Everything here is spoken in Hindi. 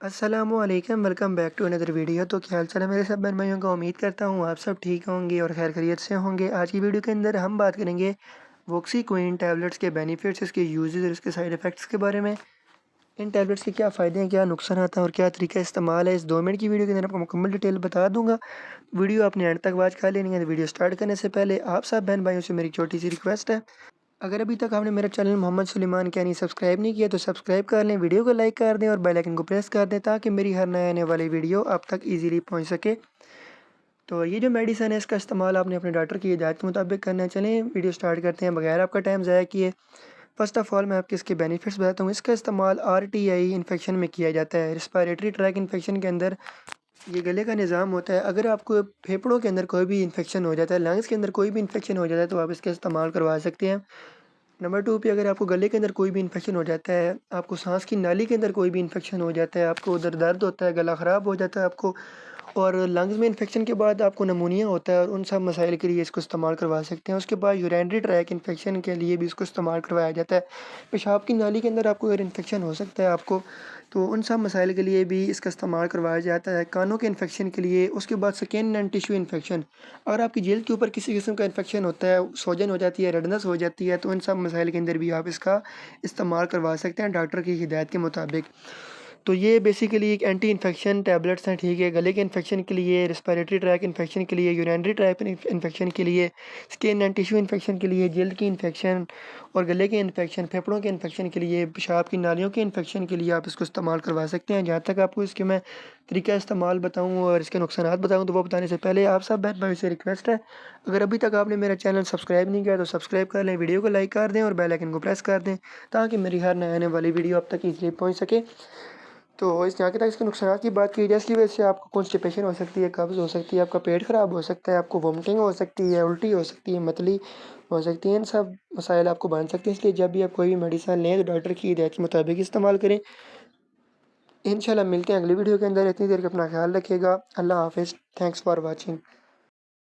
अस्सलामुअलैकुम welcome back to another video. तो क्या हाल चाल है मेरे सब बहन भाइयों का। उम्मीद करता हूँ आप सब ठीक होंगे और खैर खैरियत से होंगे। आज की वीडियो के अंदर हम बात करेंगे वोक्सीक्विन टैबलेट्स के बेनिफिट्स, इसके यूजेस और इसके साइड इफ़ेक्ट्स के बारे में। इन टैबलेट्स के क्या फ़ायदे हैं, क्या नुकसान आता है और क्या तरीका इस्तेमाल है, इस 2 मिनट की वीडियो के अंदर आपको मुकम्मल डिटेल बता दूंगा। वीडियो आपने एंड तक वॉच कर लेनी है। तो वीडियो स्टार्ट करने से पहले आप सब बहन भाइयों से मेरी छोटी सी रिक्वेस्ट है, अगर अभी तक आपने मेरा चैनल मोहम्मद सुलेमान कैनी सब्सक्राइब नहीं किया तो सब्सक्राइब कर लें, वीडियो को लाइक कर दें और बेल आइकन को प्रेस कर दें ताकि मेरी हर नए आने वाली वीडियो आप तक इजीली पहुंच सके। तो ये जो मेडिसन है इसका इस्तेमाल आपने अपने डॉक्टर की हिदायत के मुताबिक करना है। चलें वीडियो स्टार्ट करते हैं बगैर आपका टाइम ज़ाया किए। फर्स्ट ऑफ ऑल मैं आपके इसके बेनिफिट्स बताता हूँ। इसका इस्तेमाल RTI इन्फेक्शन में किया जाता है, रिस्पायरेटरी ट्रैक इन्फेक्शन के अंदर। ये गले का निज़ाम होता है। अगर आपको फेफड़ों के अंदर कोई भी इन्फेक्शन हो जाता है, लंग्स के अंदर कोई भी इन्फेक्शन हो जाता है तो आप इसका इस्तेमाल करवा सकते हैं। नंबर 2 पे अगर आपको गले के अंदर कोई भी इन्फेक्शन हो जाता है, आपको सांस की नाली के अंदर कोई भी इन्फेक्शन हो जाता है, आपको उधर दर्द होता है, गला ख़राब हो जाता है आपको, और लंग्स में इन्फेक्शन के बाद आपको नमूनिया होता है, और उन सब मसाइल के लिए इसको इस्तेमाल करवा सकते हैं। उसके बाद यूरिनरी ट्रैक इन्फेक्शन के लिए भी इसको इस्तेमाल करवाया जाता है। पेशाब की नाली के अंदर आपको अगर इन्फेक्शन हो सकता है आपको, तो उन सब मसाइल के लिए भी इसका इस्तेमाल करवाया जाता है। कानों के इन्फेक्शन के लिए। उसके बाद स्किन एंड टिश्यू इन्फेक्शन, अगर आपकी जेल के ऊपर किसी किस्म का इन्फेक्शन होता है, सोजन हो जाती है, रेडनेस हो जाती है, तो इन सब मसाइल के अंदर भी आप इसका इस्तेमाल करवा सकते हैं डॉक्टर की हिदायत के मुताबिक। तो ये बेसिकली एक एंटी इन्फेक्शन टैबलेट्स हैं, ठीक है। गले के इन्फेक्शन के लिए, रिस्पायरेटरी ट्रैक इन्फेक्शन के लिए, यूरिनरी ट्रैक इन्फेक्शन के लिए, स्किन एंड टिश्यू इन्फेक्शन के लिए, जल्द की इन्फेक्शन और गले के इन्फेक्शन, फेफड़ों के इन्फेक्शन के लिए, पेशाब की नालियों के इन्फेक्शन के लिए आप इसको इस्तेमाल करवा सकते हैं। जहाँ तक आपको इसके मैं तरीका इस्तेमाल बताऊँ और इसके नुकसानात बताऊँ, तो वो बताने से पहले आप सब बहन भाई से रिक्वेस्ट है, अगर अभी तक आपने मेरा चैनल सब्सक्राइब नहीं किया तो सब्सक्राइब कर लें, वीडियो को लाइक कर दें और बेल आइकन को प्रेस कर दें ताकि मेरी हर नए आने वाली वीडियो आप तक ईजिली पहुँच सके। तो इस यहाँ के तक इसके नुकसान की बात की जाए, इसकी वजह से आपको कॉन्स्टिपेशन हो सकती है, कब्ज़ हो सकती है, आपका पेट ख़राब हो सकता है, आपको वोमिटिंग हो सकती है, उल्टी हो सकती है, मतली हो सकती है। इन सब मसाइल आपको बन सकते हैं। इसलिए जब भी आप कोई भी मेडिसिन लें तो डॉक्टर की हिदायत के मुताबिक इस्तेमाल करें। इंशाल्लाह मिलते हैं अगली वीडियो के अंदर। इतनी देर का अपना ख्याल रखिएगा। अल्लाह हाफ़िज़। Thanks for watching.